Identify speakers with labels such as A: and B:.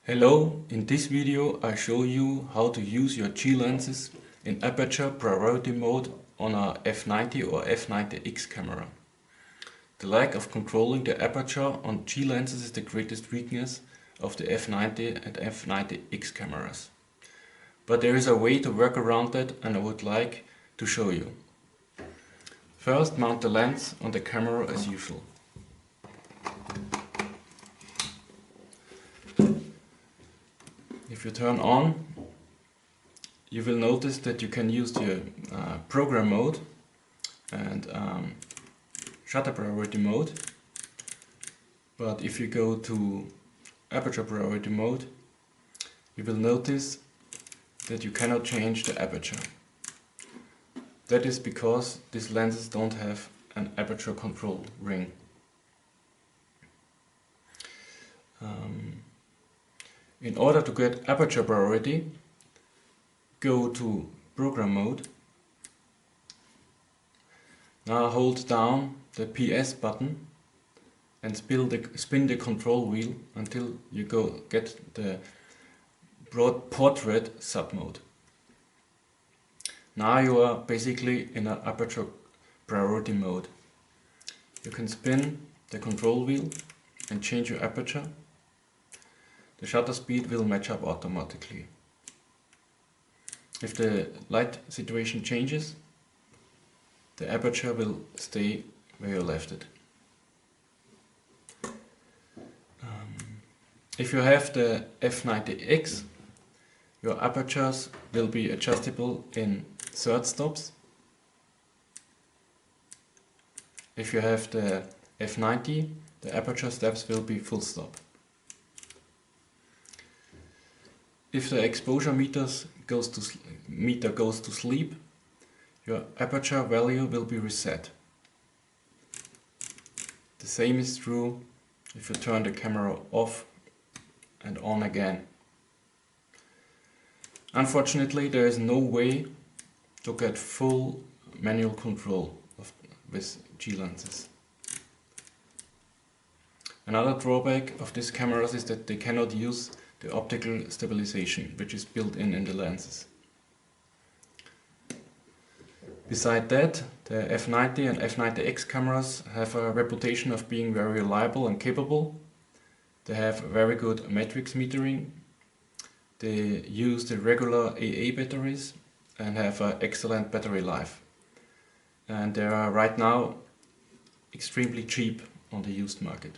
A: Hello, in this video I show you how to use your G lenses in aperture priority mode on a F90 or F90x camera. The lack of controlling the aperture on G lenses is the greatest weakness of the F90 and F90x cameras. But there is a way to work around that and I would like to show you. First, mount the lens on the camera as usual. If you turn on, you will notice that you can use the program mode and shutter priority mode. But if you go to aperture priority mode, you will notice that you cannot change the aperture. That is because these lenses don't have an aperture control ring. In order to get aperture priority, go to program mode. Now hold down the PS button and spin the control wheel until you get the portrait sub mode. Now you are basically in an aperture priority mode. You can spin the control wheel and change your aperture. The shutter speed will match up automatically. If the light situation changes, the aperture will stay where you left it. If you have the F90x, your apertures will be adjustable in third stops. If you have the F90, the aperture steps will be full stop. If the exposure meter goes to sleep, your aperture value will be reset. The same is true if you turn the camera off and on again. Unfortunately, there is no way to get full manual control with G lenses. Another drawback of these cameras is that they cannot use the optical stabilization, which is built in the lenses. Beside that, the F90 and F90x cameras have a reputation of being very reliable and capable. They have very good matrix metering. They use the regular AA batteries and have an excellent battery life. And they are right now extremely cheap on the used market.